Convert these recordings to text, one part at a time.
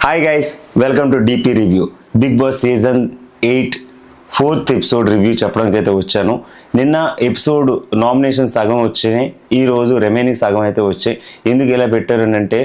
Hi guys, welcome to DP Review. Big Boss Season 8 4th episode review చెప్పడానికి అయితే వచ్చాను. నిన్న ఎపిసోడ్ నామినేషన్ సగం వచ్చాయి, ఈరోజు రిమైనింగ్ సగం అయితే వచ్చాయి. ఎందుకు ఇలా పెట్టారు అంటే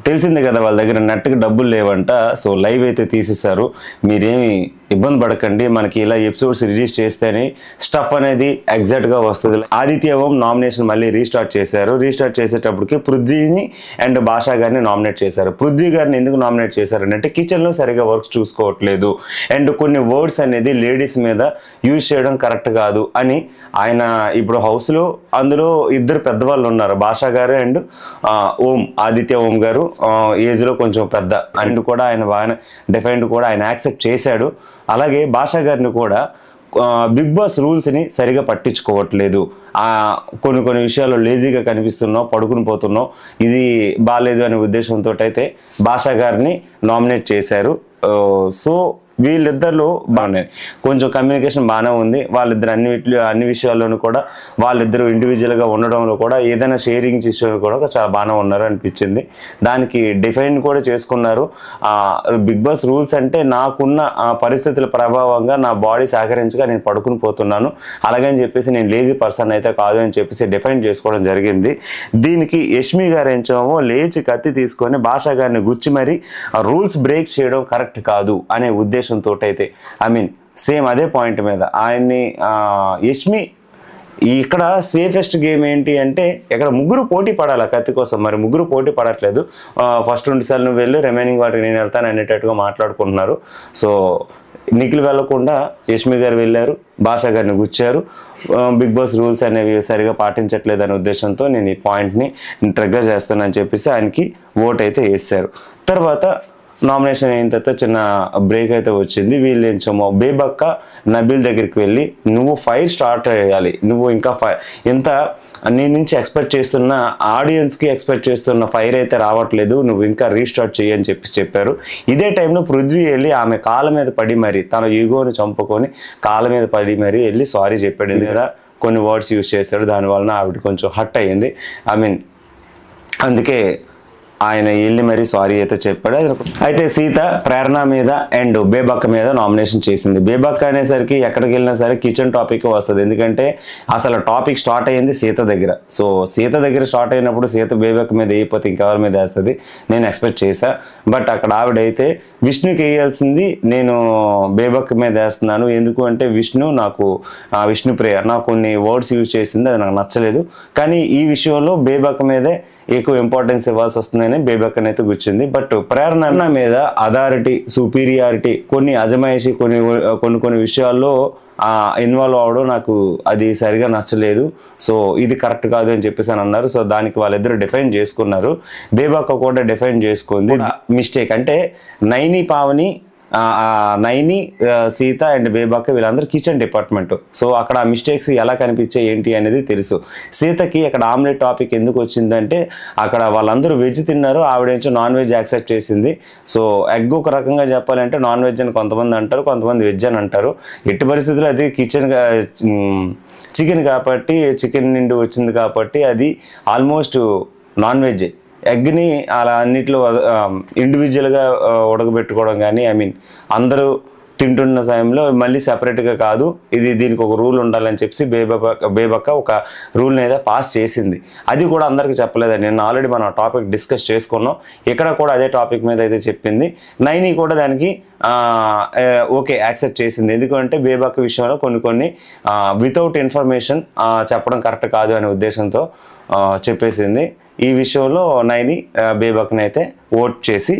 తెలిసిందే కదా, వాళ్ళ దగ్గర నెట్కి డబ్బులు లేవంట. సో లైవ్ అయితే తీసేశారు. మీరేమి ఇబ్బంది పడకండి, మనకి ఇలా ఎపిసోడ్స్ రిలీజ్ చేస్తేనే స్టఫ్ అనేది ఎగ్జాక్ట్గా వస్తుంది. ఆదిత్య ఓం నామినేషన్ మళ్ళీ రీస్టార్ట్ చేశారు. రీస్టార్ట్ చేసేటప్పటికి పృథ్వీని అండ్ భాషా గారిని నామినేట్ చేశారు. పృథ్వీ గారిని ఎందుకు నామినేట్ చేశారంటే కిచెన్లో సరిగా వర్క్ చూసుకోవట్లేదు అండ్ కొన్ని వర్డ్స్ అనేది లేడీస్ మీద యూజ్ చేయడం కరెక్ట్ కాదు అని ఆయన ఇప్పుడు హౌస్లో అందులో ఇద్దరు పెద్దవాళ్ళు ఉన్నారు, భాషా గారు అండ్ ఓం ఆదిత్య ఓం గారు. ఏజ్లో కొంచెం పెద్ద అండ్ కూడా ఆయన బాగా డిఫైన్డ్ కూడా ఆయన యాక్సెప్ట్ చేశాడు. అలాగే భాషా గారిని కూడా బిగ్ బాస్ రూల్స్ని సరిగా పట్టించుకోవట్లేదు, కొన్ని విషయాల్లో లేజీగా కనిపిస్తున్నావు, పడుకుని పోతున్నావు, ఇది బాగాలేదు అనే ఉద్దేశంతో అయితే భాషా గారిని నామినేట్ చేశారు. సో వీళ్ళిద్దరిలో బాగున్నాయి, కొంచెం కమ్యూనికేషన్ బాగానే ఉంది. వాళ్ళిద్దరు అన్ని విషయాల్లోనూ కూడా వాళ్ళిద్దరూ ఇండివిజువల్గా ఉండడంలో కూడా ఏదైనా షేరింగ్ విషయంలో కూడా చాలా బాగానే ఉన్నారు అనిపించింది. దానికి డిఫైన్ కూడా చేసుకున్నారు. బిగ్ బాస్ రూల్స్ అంటే నాకున్న పరిస్థితుల ప్రభావంగా నా బాడీ సహకరించగా నేను పడుకుని పోతున్నాను, అలాగని చెప్పేసి నేను లేజీ పర్సన్ అయితే కాదు అని చెప్పేసి డిఫైన్ చేసుకోవడం జరిగింది. దీనికి యష్మి గారు ఏంచేమో లేచి కత్తి తీసుకొని భాషా గారిని గుచ్చి మరి రూల్స్ బ్రేక్ చేయడం కరెక్ట్ కాదు అనే ఉద్దేశం తోటి అయితే సేమ్ అదే పాయింట్ మీద ఆయన్ని యష్మి ఇక్కడ సేఫెస్ట్ గేమ్ ఏంటి అంటే ఇక్కడ ముగ్గురు పోటీ పడాలి కత్తి కోసం. మరి ముగ్గురు పోటీ పడట్లేదు. ఫస్ట్ 2 సార్లు నువ్వు వెళ్ళి రిమైనింగ్ వాటికి నేను వెళ్తాను అనేటట్టుగా మాట్లాడుకుంటున్నారు. సో నిఖిల్ వెళ్లకుండా యష్మి గారు వెళ్ళారు, భాషా గారిని గుచ్చారు. బిగ్ బాస్ రూల్స్ అనేవి సరిగా పాటించట్లేదు అనే ఉద్దేశంతో నేను ఈ పాయింట్ని ట్రిగ్గర్ చేస్తానని చెప్పేసి ఆయనకి ఓట్ అయితే వేశారు. తర్వాత నామినేషన్ అయిన తర్వాత చిన్న బ్రేక్ అయితే వచ్చింది. వీళ్ళు ఏంచమో బేబక్క నబీల్ దగ్గరికి వెళ్ళి నువ్వు ఫైర్ స్టార్ట్ చేయాలి, నువ్వు ఇంకా ఎంత నీ నుంచి ఎక్స్పెక్ట్ చేస్తున్న ఆడియన్స్కి ఎక్స్పెక్ట్ చేస్తున్న ఫైర్ అయితే రావట్లేదు, నువ్వు ఇంకా రీస్టార్ట్ చేయి అని చెప్పారు. ఇదే టైంలో పృథ్వీ వెళ్ళి ఆమె కాళ్ళ మీద పడి మరి తన ఈగోని చంపుకొని కాళ్ళ మీద పడి మరి వెళ్ళి సారీ చెప్పాడు. కదా కొన్ని వర్డ్స్ యూజ్ చేశాడు, దానివలన ఆవిడ కొంచెం హర్ట్ అయ్యింది. అందుకే ఆయన వెళ్ళి మరీ సారీ అయితే చెప్పాడు. అయితే సీత ప్రేరణ మీద అండ్ బేబక్క మీద నామినేషన్ చేసింది. బేబక్క అనేసరికి ఎక్కడికి వెళ్ళినా సరే కిచెన్ టాపిక్ వస్తుంది, ఎందుకంటే అసలు టాపిక్ స్టార్ట్ అయ్యింది సీత దగ్గర. సో సీత దగ్గర స్టార్ట్ అయినప్పుడు సీత బేబక్క మీద వేయకపోతే ఇంకెవరి మీద వేస్తుంది నేను ఎక్స్పెక్ట్ చేశా. బట్ అక్కడ ఆవిడైతే విష్ణుకి వేయాల్సింది నేను బేబక్క మీద వేస్తున్నాను, ఎందుకు అంటే విష్ణు నాకు విష్ణు ప్రేయర్ నాకు కొన్ని వర్డ్స్ యూజ్ చేసింది, అది నాకు నచ్చలేదు. కానీ ఈ విషయంలో బేబక్క మీదే ఎక్కువ ఇంపార్టెన్స్ ఇవ్వాల్సి వస్తుందని బేబక్కని అయితే కూర్చుంది. బట్ ప్రేరణ మీద అథారిటీ సుపీరియారిటీ కొన్ని అజమాయిషి కొన్ని విషయాల్లో ఇన్వాల్వ్ అవడం నాకు అది సరిగా నచ్చలేదు. సో ఇది కరెక్ట్ కాదు అని చెప్పేసి అని అన్నారు. సో దానికి వాళ్ళిద్దరు డిఫైన్ చేసుకున్నారు. బేబక్క కూడా డిఫైన్ చేసుకుంది. మిస్టేక్ అంటే నైని పావని నైని సీత అండ్ బేబక్క వీళ్ళందరూ కిచెన్ డిపార్ట్మెంట్. సో అక్కడ ఆ మిస్టేక్స్ ఎలా కనిపించాయి ఏంటి అనేది తెలుసు. సీతకి అక్కడ ఆమ్లెట్ టాపిక్ ఎందుకు వచ్చిందంటే అక్కడ వాళ్ళందరూ వెజ్ తిన్నారు, ఆవిడేంచో నాన్ వెజ్ యాక్సెప్ట్ చేసింది. సో ఎగ్ ఒక రకంగా చెప్పాలంటే నాన్ వెజ్ అని కొంతమంది అంటారు, కొంతమంది వెజ్ అని అంటారు. ఎట్టి పరిస్థితుల్లో అది చికెన్ కాబట్టి చికెన్ నుండి వచ్చింది కాబట్టి అది ఆల్మోస్ట్ నాన్ వెజ్. ఎగ్ని అలా అన్నిట్లో ఇండివిజువల్గా ఉడకబెట్టుకోవడం కానీ అందరూ తింటున్న సమయంలో మళ్ళీ సెపరేట్గా కాదు, దీనికి ఒక రూల్ ఉండాలని చెప్పి బేబక్క ఒక రూల్ని అయితే పాస్ చేసింది. అది కూడా అందరికీ చెప్పలేదండి. నేను ఆల్రెడీ మనం టాపిక్ డిస్కస్ చేసుకున్నాం, ఇక్కడ కూడా అదే టాపిక్ మీద అయితే చెప్పింది. నైని కూడా దానికి ఓకే యాక్సెప్ట్ చేసింది, ఎందుకంటే బేబక్క విషయంలో కొన్ని వితౌట్ ఇన్ఫర్మేషన్ చెప్పడం కరెక్ట్ కాదు అనే ఉద్దేశంతో చెప్పేసింది. ఈ విషయంలో నైని బేబక్ని అయితే ఓట్ చేసి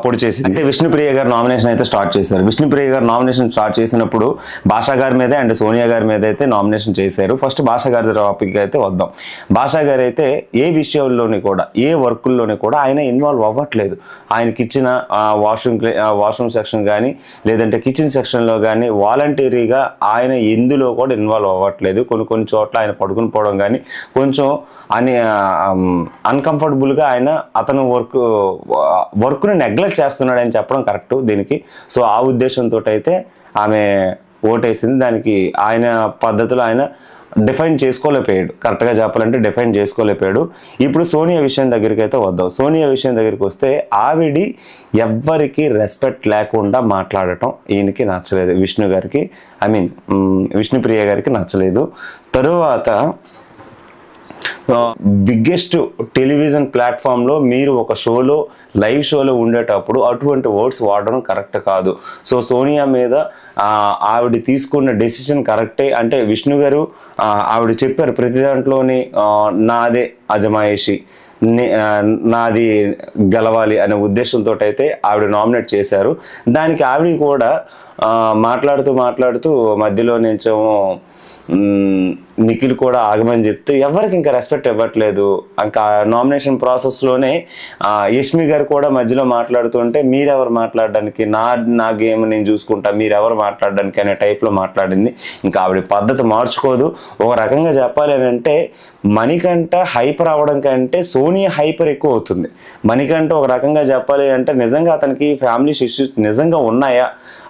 పొడి చేసింది. అంటే విష్ణుప్రియ గారు నామినేషన్ అయితే స్టార్ట్ చేశారు. విష్ణుప్రియ గారు నామినేషన్ స్టార్ట్ చేసినప్పుడు భాషా గారి మీద అండ్ సోనియా గారి మీద అయితే నామినేషన్ చేశారు. ఫస్ట్ భాషా గారి టాపిక్ అయితే వద్దాం. భాషా గారు అయితే ఏ విషయంలోని కూడా ఏ వర్కుల్లోని కూడా ఆయన ఇన్వాల్వ్ అవ్వట్లేదు. ఆయనకి ఇచ్చిన వాష్రూమ్ సెక్షన్ కానీ లేదంటే కిచెన్ సెక్షన్లో కానీ వాలంటీరీగా ఆయన ఎందులో కూడా ఇన్వాల్వ్ అవ్వట్లేదు. కొన్ని చోట్ల ఆయన పడుకుని పోవడం కానీ కొంచెం అన్కంఫర్టబుల్గా ఆయన అతను వర్క్ని నెగ్లెక్ట్ చేస్తున్నాడని చెప్పడం కరెక్ట్ దీనికి. సో ఆ ఉద్దేశంతో అయితే ఆమె ఓటేసింది. దానికి ఆయన పద్ధతిలో ఆయన డిఫైన్ చేసుకోలేకపోయాడు. కరెక్ట్గా చెప్పాలంటే డిఫైన్ చేసుకోలేకపోయాడు. ఇప్పుడు సోనియా విషయం దగ్గరికి అయితే వద్దాం. సోనియా విషయం దగ్గరికి వస్తే ఆవిడ ఎవ్వరికి రెస్పెక్ట్ లేకుండా మాట్లాడటం ఈయనకి నచ్చలేదు, విష్ణు గారికి, విష్ణుప్రియ గారికి నచ్చలేదు. తరువాత బిగ్గెస్ట్ టెలివిజన్ ప్లాట్ఫామ్లో మీరు ఒక షోలో లైవ్ షోలో ఉండేటప్పుడు అటువంటి వర్డ్స్ వాడడం కరెక్ట్ కాదు. సో సోనియా మీద ఆవిడ తీసుకున్న డెసిషన్ కరెక్టే. అంటే విష్ణు గారు ఆవిడ చెప్పారు ప్రతి దాంట్లోని నాదే అజమాయిషి, నాది గెలవాలి అనే ఉద్దేశంతో అయితే ఆవిడ నామినేట్ చేశారు. దానికి ఆవిడ కూడా మాట్లాడుతూ మధ్యలో నుంచేమో నిఖిల్ కూడా ఆగమని చెప్తే ఎవరికి ఇంకా రెస్పెక్ట్ ఇవ్వట్లేదు. ఇంకా నామినేషన్ ప్రాసెస్లోనే యష్మి గారు కూడా మధ్యలో మాట్లాడుతుంటే మీరెవరు మాట్లాడడానికి, నా గేమ్ నేను చూసుకుంటా, మీరెవరు మాట్లాడడానికి అనే టైప్లో మాట్లాడింది. ఇంకా ఆవిడ పద్ధతి మార్చుకోదు. ఒక రకంగా చెప్పాలి అని అంటే మణికంఠ హైపర్ అవ్వడం కంటే సోనియా హైపర్ ఎక్కువ అవుతుంది. మణికంఠ ఒక రకంగా చెప్పాలి అంటే నిజంగా అతనికి ఫ్యామిలీ ఇష్యూస్ నిజంగా ఉన్నాయా,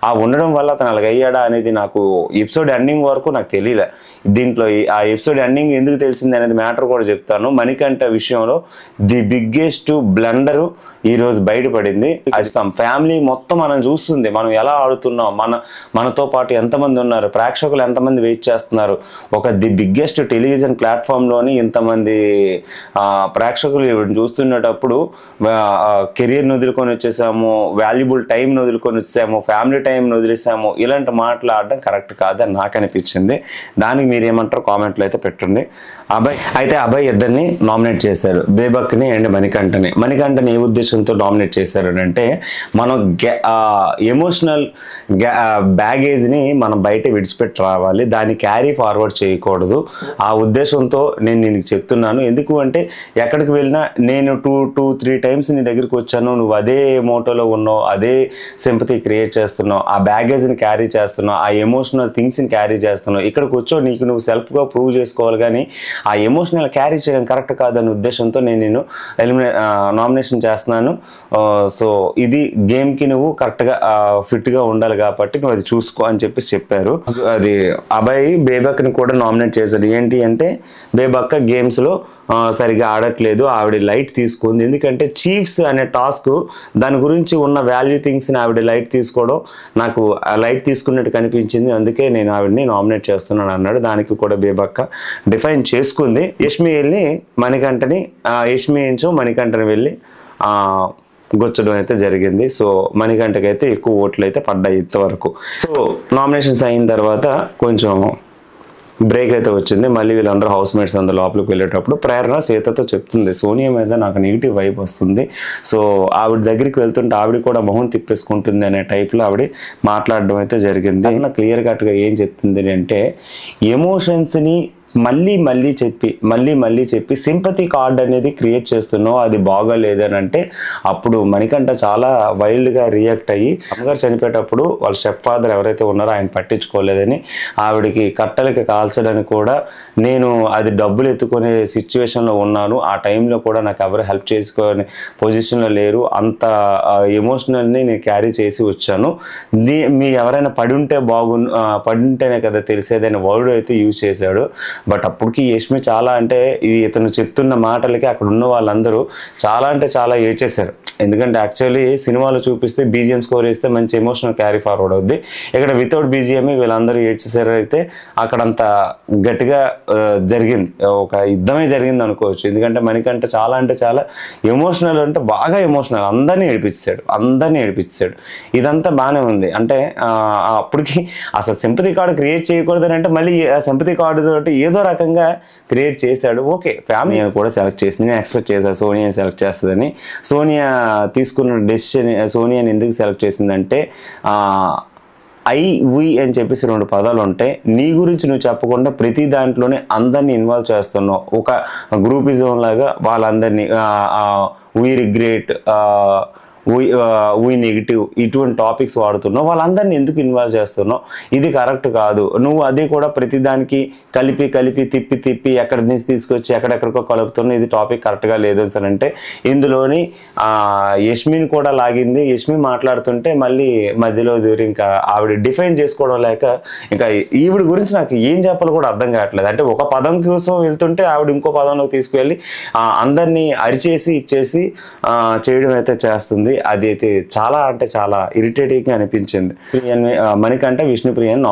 ఆ ఉండడం వల్ల అతను అలాగ అయ్యాడా అనేది నాకు ఎపిసోడ్ ఎండింగ్ వరకు నాకు తెలియలే. దీంట్లో ఆ ఎపిసోడ్ ఎండింగ్ ఎందుకు తెలిసింది అనేది మ్యాటర్ కూడా చెప్తాను. మణికంఠ విషయంలో ది బిగ్గెస్ట్ బ్లండరు ఈరోజు బయటపడింది. అస్తాం ఫ్యామిలీ మొత్తం మనం చూస్తుంది, మనం ఎలా ఆడుతున్నాం, మనతో పాటు ఎంతమంది ఉన్నారు, ప్రేక్షకులు ఎంతమంది వెయిట్ చేస్తున్నారు. ఒక ది బిగ్గెస్ట్ టెలివిజన్ ప్లాట్ఫామ్లోని ఇంతమంది ప్రేక్షకులు చూస్తున్నప్పుడు కెరీర్ని వదులుకొని వచ్చేసాము, వాల్యుబుల్ టైంని వదులుకొని వచ్చేసాము, ఫ్యామిలీ టైంని వదిలేసాము, ఇలాంటి మాట్లాడడం కరెక్ట్ కాదని నాకు అనిపించింది. దానికి మీరు ఏమంటారు కామెంట్లో అయితే పెట్టండి. అభయ్ ఇద్దరిని నామినేట్ చేశారు, బేబక్ని అండ్ మణికంఠని ఏ ఉద్దేశంతో నామినేట్ చేశారు అంటే మనం ఎమోషనల్ బ్యాగేజ్ని మనం బయట విడిచిపెట్టి రావాలి, దాన్ని క్యారీ ఫార్వర్డ్ చేయకూడదు. ఆ ఉద్దేశంతో నేను నీకు చెప్తున్నాను. ఎందుకు అంటే ఎక్కడికి వెళ్ళినా నేను 2-3 టైమ్స్ నీ దగ్గరికి వచ్చాను, నువ్వు అదే మోటోలో ఉన్నావు, అదే సింపతి క్రియేట్ చేస్తున్నావు, ఆ బ్యాగేజ్ని క్యారీ చేస్తున్నావు, ఆ ఎమోషనల్ థింగ్స్ని క్యారీ చేస్తున్నావు. ఇక్కడికి వచ్చావు, నీకు నువ్వు సెల్ఫ్గా ప్రూవ్ చేసుకోవాలి, కానీ ఆ ఎమోషనల్ క్యారీ చేయడం కరెక్ట్ కాదనే ఉద్దేశంతో నేను నామినేషన్ చేస్తున్నాను. సో ఇది గేమ్కి నువ్వు కరెక్ట్గా ఫిట్గా ఉండాలి కాబట్టి నువ్వు అది చూసుకో అని చెప్పారు. అది అభయ్ బేబక్ని కూడా నామినేట్ చేశారు. ఏంటి అంటే బేబక్క గేమ్స్లో సరిగా ఆడట్లేదు, ఆవిడ లైట్ తీసుకుంది. ఎందుకంటే చీఫ్స్ అనే టాస్క్ దాని గురించి ఉన్న వాల్యూ థింగ్స్ని ఆవిడ లైట్ తీసుకోవడం నాకు లైట్ తీసుకున్నట్టు కనిపించింది, అందుకే నేను ఆవిడని నామినేట్ చేస్తున్నాను అన్నాడు. దానికి కూడా బేబక్క డిఫైన్ చేసుకుంది. యష్మి వెళ్ళి మణికంఠని వెళ్ళి గొచ్చడం అయితే జరిగింది. సో మణికంఠకి అయితే ఎక్కువ ఓట్లు అయితే పడ్డాయి ఇంతవరకు. సో నామినేషన్స్ అయిన తర్వాత కొంచెం బ్రేక్ అయితే వచ్చింది. మళ్ళీ వీళ్ళందరూ హౌస్ మేట్స్ అందరూ లోపలికి వెళ్ళేటప్పుడు ప్రేరణ సీతతో చెప్తుంది, సోనియా మీద నాకు నెగిటివ్ వైబ్ వస్తుంది. సో ఆవిడ దగ్గరికి వెళ్తుంటే ఆవిడ కూడా మొహం తిప్పేసుకుంటుంది అనే టైప్లో ఆవిడ మాట్లాడడం అయితే జరిగింది. క్లియర్ కట్గా ఏం చెప్తుంది అంటే ఎమోషన్స్ని మళ్ళీ చెప్పి సింపతి కార్డ్ అనేది క్రియేట్ చేస్తున్నావు, అది బాగోలేదని అంటే అప్పుడు మణికంఠ చాలా వైల్డ్గా రియాక్ట్ అయ్యి అమ్మగారు చనిపోయేటప్పుడు వాళ్ళ స్టెప్ ఫాదర్ ఎవరైతే ఉన్నారో ఆయన పట్టించుకోలేదని ఆవిడకి కట్టలకి కాల్చడానికి కూడా నేను అది డబ్బులు ఎత్తుకునే సిచ్యువేషన్లో ఉన్నాను, ఆ టైంలో కూడా నాకు ఎవరు హెల్ప్ చేసుకునే పొజిషన్లో లేరు, అంత ఎమోషనల్ని నేను క్యారీ చేసి వచ్చాను, మీ ఎవరైనా పడుంటేనే కదా తెలిసేదనే వర్డ్ అయితే యూజ్ చేశాడు. బట్ అప్పటికి యష్మి చాలా అంటే ఇతను చెప్తున్న మాటలకి అక్కడ ఉన్న వాళ్ళందరూ చాలా ఏడ్చేశారు. ఎందుకంటే యాక్చువల్లీ సినిమాలో చూపిస్తే బీజిఎం స్కోర్ వేస్తే మంచి ఎమోషనల్ క్యారీ ఫార్వర్డ్ అవుద్ది. ఇక్కడ వితౌట్ బీజిఎం వీళ్ళందరూ ఏడ్చేసారు. అయితే అక్కడంత గట్టిగా జరిగింది, ఒక యుద్ధమే జరిగింది అనుకోవచ్చు. ఎందుకంటే మణికంఠ చాలా ఎమోషనల్, అంటే బాగా ఎమోషనల్, అందరినీ ఏడిపించాడు. ఇదంతా బాగానే ఉంది. అంటే అప్పటికి అసలు సింపతి కార్డు క్రియేట్ చేయకూడదని అంటే మళ్ళీ ఆ సింపతి కార్డు తోటి ఏదో రకంగా క్రియేట్ చేశాడు. ఓకే, ఫ్యామిలీ కూడా సెలెక్ట్ చేసింది, నేను ఎక్స్పెక్ట్ చేశాను సోనియా సెలెక్ట్ చేస్తుందని. సోనియా తీసుకున్న డెసిషన్, సోనియాని ఎందుకు సెలెక్ట్ చేసిందంటే వి అని చెప్పేసి 2 పదాలు ఉంటాయి. నీ గురించి నువ్వు చెప్పకుండా ప్రతి దాంట్లోనే అందరినీ ఇన్వాల్వ్ చేస్తున్నావు, ఒక గ్రూపిజం లాగా వాళ్ళందరినీ వీ రిగ్రెట్, వీ నెగిటివ్ ఇటువంటి టాపిక్స్ వాడుతున్నావు, వాళ్ళందరినీ ఎందుకు ఇన్వాల్వ్ చేస్తున్నావు, ఇది కరెక్ట్ కాదు. నువ్వు అది కూడా ప్రతిదానికి కలిపి తిప్పి ఎక్కడి నుంచి తీసుకొచ్చి ఎక్కడెక్కడికో కలుపుతున్నావు, ఇది టాపిక్ కరెక్ట్గా లేదు అని అంటే ఇందులోని యష్మిని కూడా లాగింది. యష్మి మాట్లాడుతుంటే మళ్ళీ మధ్యలో దూరి ఇంకా ఆవిడ డిఫైన్ చేసుకోవడం లేక ఇంకా ఈవిడ గురించి నాకు ఏం చెప్పాలో కూడా అర్థం కావట్లేదు. అంటే ఒక పదం కోసం వెళ్తుంటే ఆవిడ ఇంకో పదంలోకి తీసుకువెళ్ళి అందరినీ అరిచేసి ఇచ్చేసి చేయడం అయితే చేస్తుంది. అది అయితే చాలా అంటే చాలా ఇరిటేటింగ్గా అనిపించింది. మణికంఠ విష్ణుప్రియని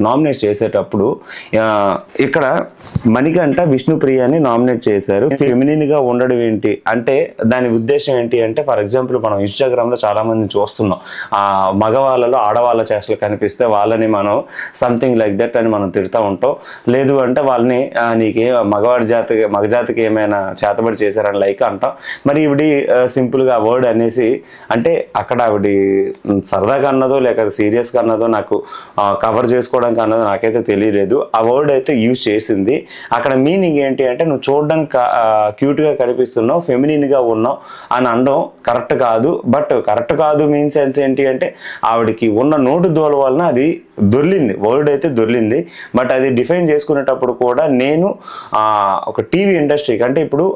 నామినేట్ చేసేటప్పుడు ఇక్కడ మణికంఠ విష్ణుప్రియని నామినేట్ చేశారు. ఫెమినిన్గా ఉండడం ఏంటి అంటే దాని ఉద్దేశం ఏంటి అంటే, ఫర్ ఎగ్జాంపుల్ మనం ఇన్స్టాగ్రామ్లో చాలా మందిని చూస్తున్నాం, మగవాళ్ళలో ఆడవాళ్ళ చేష్టలు కనిపిస్తే వాళ్ళని మనం సంథింగ్ లైక్ దట్ అని మనం తిడుతూ ఉంటాం. లేదు అంటే వాళ్ళని నీకే మగజాతికి ఏమైనా చేతబడి చేశారని లైక్ అంటాం. మరి ఇవిడి సింపుల్గా వర్డ్ అనేసి అంటే అక్కడ ఆవిడ సరదాగా అన్నదో లేక సీరియస్గా అన్నదో నాకు కవర్ చేసుకోవడానికి అన్నదో నాకైతే తెలియలేదు. ఆ వర్డ్ అయితే యూజ్ చేసింది. అక్కడ మీనింగ్ ఏంటి అంటే నువ్వు చూడడానికి క్యూట్గా కనిపిస్తున్నావు, ఫెమినిన్గా ఉన్నావు అని అనడం కరెక్ట్ కాదు. బట్ కరెక్ట్ కాదు మీన్ సెన్స్ ఏంటి అంటే ఆవిడకి ఉన్న నోటు దోల వలన అది దొర్లింది, వర్డ్ అయితే దొర్లింది. బట్ అది డిఫైన్ చేసుకునేటప్పుడు కూడా నేను ఒక టీవీ ఇండస్ట్రీకి అంటే ఇప్పుడు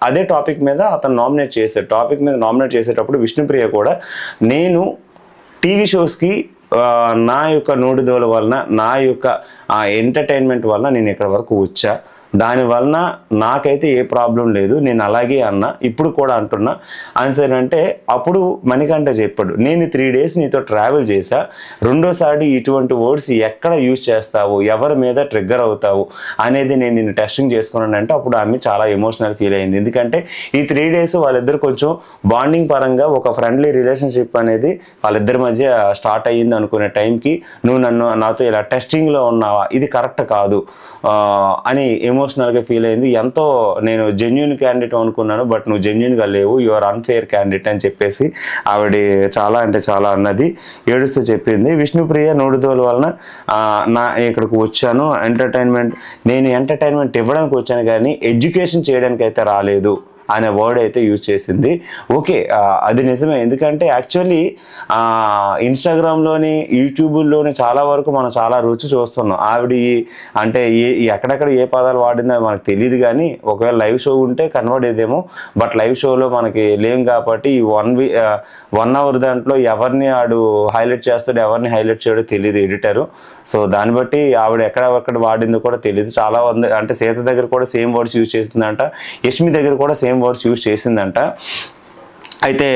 అదే టాపిక్ మీద అతను నామినేట్ చేసేటప్పుడు విష్ణుప్రియ కూడా నేను టీవీ షోస్కి నా యొక్క నోటి దోల వలన నా యొక్క ఎంటర్టైన్మెంట్ వలన నేను ఇక్కడ వరకు వచ్చా, దానివలన నాకైతే ఏ ప్రాబ్లం లేదు, నేను అలాగే అన్నా, ఇప్పుడు కూడా అంటున్నా ఆన్సర్ అంటే అప్పుడు మణికంఠ చెప్పాడు, నేను 3 days నీతో ట్రావెల్ చేశా, రెండోసారి ఇటువంటి వర్డ్స్ ఎక్కడ యూజ్ చేస్తావు, ఎవరి మీద ట్రిగ్గర్ అవుతావు అనేది నేను నిన్ను టెస్టింగ్ చేసుకున్నానంటే అప్పుడు ఆమె చాలా ఎమోషనల్ ఫీల్ అయింది. ఎందుకంటే ఈ 3 days వాళ్ళిద్దరు కొంచెం బాండింగ్ పరంగా ఒక ఫ్రెండ్లీ రిలేషన్షిప్ అనేది వాళ్ళిద్దరి మధ్య స్టార్ట్ అయ్యింది అనుకునే టైంకి నువ్వు నాతో ఇలా టెస్టింగ్లో ఉన్నావా, ఇది కరెక్ట్ కాదు అని ఎమోషనల్గా ఫీల్ అయింది. ఎంతో నేను జెన్యున్ క్యాండిడేట్ అనుకున్నాను, బట్ నువ్వు జెన్యున్గా లేవు, యు ఆర్ అన్ఫేర్ క్యాండిడేట్ అని చెప్పేసి ఆవిడ చాలా అంటే చాలా అన్నది ఏడుస్తూ చెప్పింది. విష్ణుప్రియ నోడుదోల వలన నా ఇక్కడికి వచ్చాను, నేను ఎంటర్టైన్మెంట్ ఇవ్వడానికి వచ్చాను కానీ ఎడ్యుకేషన్ చేయడానికి అయితే రాలేదు అనే వర్డ్ అయితే యూజ్ చేసింది. ఓకే, అది నిజమే. ఎందుకంటే యాక్చువల్లీ ఇన్స్టాగ్రామ్లోని యూట్యూబ్లోని చాలా వరకు మనం చాలా రుచి చూస్తున్నాం. ఆవిడ అంటే ఎక్కడెక్కడ ఏ పదాలు వాడిందో మనకు తెలియదు కానీ ఒకవేళ లైవ్ షో ఉంటే కన్వర్ట్ అయ్యేదేమో. బట్ లైవ్ షోలో మనకి లేం కాబట్టి ఈ 1 hour దాంట్లో ఎవరిని ఆడు హైలైట్ చేస్తాడో ఎవరిని హైలైట్ చేయడో తెలియదు ఎడిటరు. సో దాన్ని బట్టి ఆవిడ ఎక్కడ వాడిందో కూడా తెలియదు. చాలా అంటే సీత దగ్గర కూడా సేమ్ వర్డ్స్ యూజ్ చేసిందంట, యష్మి దగ్గర కూడా సేమ్ వర్డ్స్ యూజ్ చేసిందంట. అయితే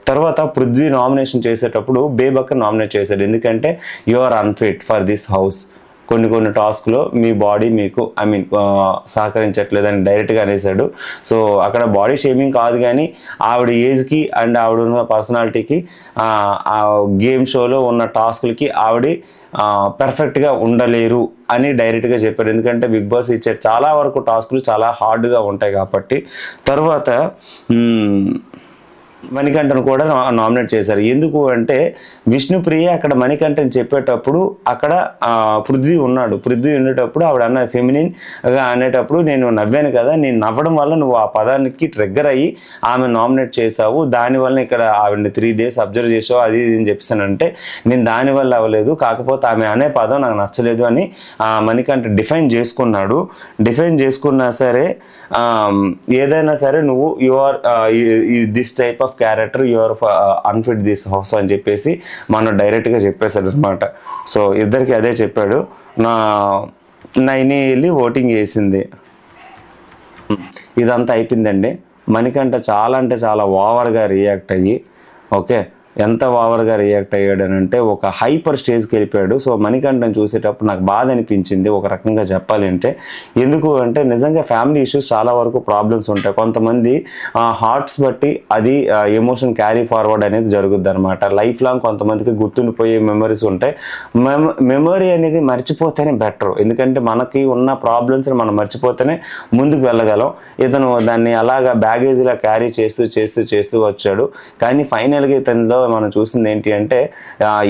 తర్వాత పృథ్వీ నామినేషన్ చేసేటప్పుడు బేబక్క నామినేట్ చేశాడు. ఎందుకంటే you are unfit for this house, కొన్ని టాస్క్లో మీ బాడీ మీకు సహకరించట్లేదని డైరెక్ట్గా అనేసాడు. సో అక్కడ బాడీ షేమింగ్ కాదు కానీ ఆవిడ ఏజ్కి అండ్ ఆవిడ ఉన్న పర్సనాలిటీకి ఆ గేమ్ షోలో ఉన్న టాస్క్లకి ఆవిడ పర్ఫెక్ట్గా ఉండలేరు అని డైరెక్ట్గా చెప్పారు. ఎందుకంటే బిగ్ బాస్ ఇచ్చే చాలా వరకు టాస్క్లు చాలా హార్డ్గా ఉంటాయి కాబట్టి. తర్వాత మణికంఠను కూడా నామినేట్ చేశారు. ఎందుకు అంటే విష్ణుప్రియ అక్కడ మణికంఠని చెప్పేటప్పుడు అక్కడ పృథ్వీ ఉండేటప్పుడు ఆవిడ అన్న ఫెమినిన్గా అనేటప్పుడు నేను నవ్వాను కదా, నేను నవ్వడం వల్ల నువ్వు ఆ పదానికి ట్రిగ్గర్ అయ్యి ఆమె నామినేట్ చేసావు, దానివల్ల ఇక్కడ ఆవిడని 3 days అబ్జర్వ్ చేసావు అది అని చెప్పానంటే నేను దానివల్ల అవ్వలేదు, కాకపోతే ఆమె అనే పదం నాకు నచ్చలేదు అని మణికంఠ డిఫైన్ చేసుకున్నా సరే ఏదైనా సరే నువ్వు you are this type of character, you are unfit this house అని చెప్పేసి మనం డైరెక్ట్గా చెప్పేశాడు అనమాట. సో ఇద్దరికి అదే చెప్పాడు. నైని వెళ్ళి ఓటింగ్ చేసింది. ఇదంతా అయిపోయిందండి. మణికంఠ చాలా అంటే చాలా ఓవర్గా రియాక్ట్ అయ్యి ఓకే ఎంత ఓవర్గా రియాక్ట్ అయ్యాడనంటే ఒక హైపర్ స్టేజ్కి వెళ్ళిపోయాడు. సో మణికంఠను చూసేటప్పుడు నాకు బాధ అనిపించింది ఒక రకంగా చెప్పాలి అంటే. ఎందుకు అంటే నిజంగా ఫ్యామిలీ ఇష్యూస్ చాలా వరకు ప్రాబ్లమ్స్ ఉంటాయి. కొంతమంది హార్ట్స్ బట్టి అది ఎమోషన్ క్యారీ ఫార్వర్డ్ అనేది జరుగుద్ది అనమాట. లైఫ్ లాంగ్ కొంతమందికి గుర్తుండిపోయే మెమరీస్ ఉంటాయి. మెమరీ అనేది మర్చిపోతేనే బెటర్, ఎందుకంటే మనకి ఉన్న ప్రాబ్లమ్స్ని మనం మర్చిపోతేనే ముందుకు వెళ్ళగలం. ఇతను దాన్ని అలాగా బ్యాగేజ్లా క్యారీ చేస్తూ వచ్చాడు. కానీ ఫైనల్గా ఇతనిలో మనం చూసింది ఏంటి అంటే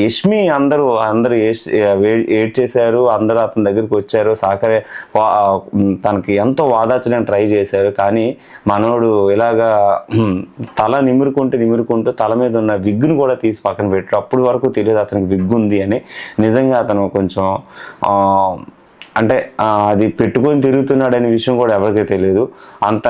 యష్మి అందరూ ఏడ్ చేశారు, అందరూ అతని దగ్గరికి వచ్చారు, తనకి ఎంతో వాదాచడానికి ట్రై చేశారు. కానీ మనోడు ఇలాగా తల నిమురుకుంటూ తల మీద ఉన్న విగ్గును కూడా తీసి పక్కన పెట్టారు. అప్పటి వరకు తెలియదు అతనికి విగ్గు ఉంది అని. నిజంగా అతను కొంచెం అంటే అది పెట్టుకొని తిరుగుతున్నాడు అనే విషయం కూడా ఎవరికీ తెలియదు. అంత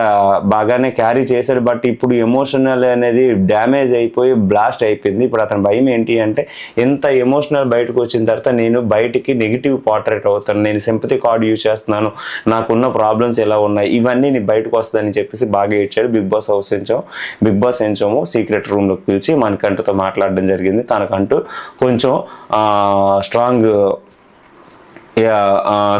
బాగానే క్యారీ చేశాడు. బట్ ఇప్పుడు ఎమోషనల్ అనేది డ్యామేజ్ అయిపోయి బ్లాస్ట్ అయిపోయింది. ఇప్పుడు అతని భయం ఏంటి అంటే ఎంత ఎమోషనల్ బయటకు వచ్చిన తర్వాత నేను బయటికి నెగిటివ్ పోర్ట్రేట్ అవుతాను, నేను సింపతి కార్డ్ యూజ్ చేస్తున్నాను, నాకున్న ప్రాబ్లమ్స్ ఎలా ఉన్నాయి, ఇవన్నీ నీ బయటకు వస్తుందని చెప్పేసి బాగా ఏడ్చాడు. బిగ్ బాస్ ఎంచోము సీక్రెట్ రూమ్లోకి పిలిచి మనకంటూతో మాట్లాడడం జరిగింది. తనకంటూ కొంచెం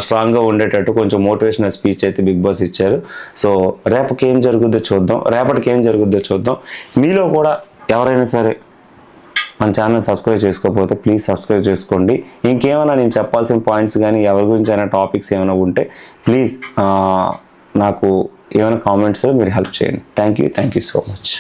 స్ట్రాంగ్గా ఉండేటట్టు కొంచెం మోటివేషనల్ స్పీచ్ అయితే బిగ్ బాస్ ఇచ్చారు. సో రేపటికి ఏం జరుగుద్దో చూద్దాం. మీలో కూడా ఎవరైనా సరే మన ఛానల్ సబ్స్క్రైబ్ చేసుకోకపోతే ప్లీజ్ సబ్స్క్రైబ్ చేసుకోండి. ఇంకేమైనా నేను చెప్పాల్సిన పాయింట్స్ కానీ ఎవరి గురించి అయినా టాపిక్స్ ఏమైనా ఉంటే ప్లీజ్ నాకు ఏమైనా కామెంట్స్లో మీరు హెల్ప్ చేయండి. Thank you so much.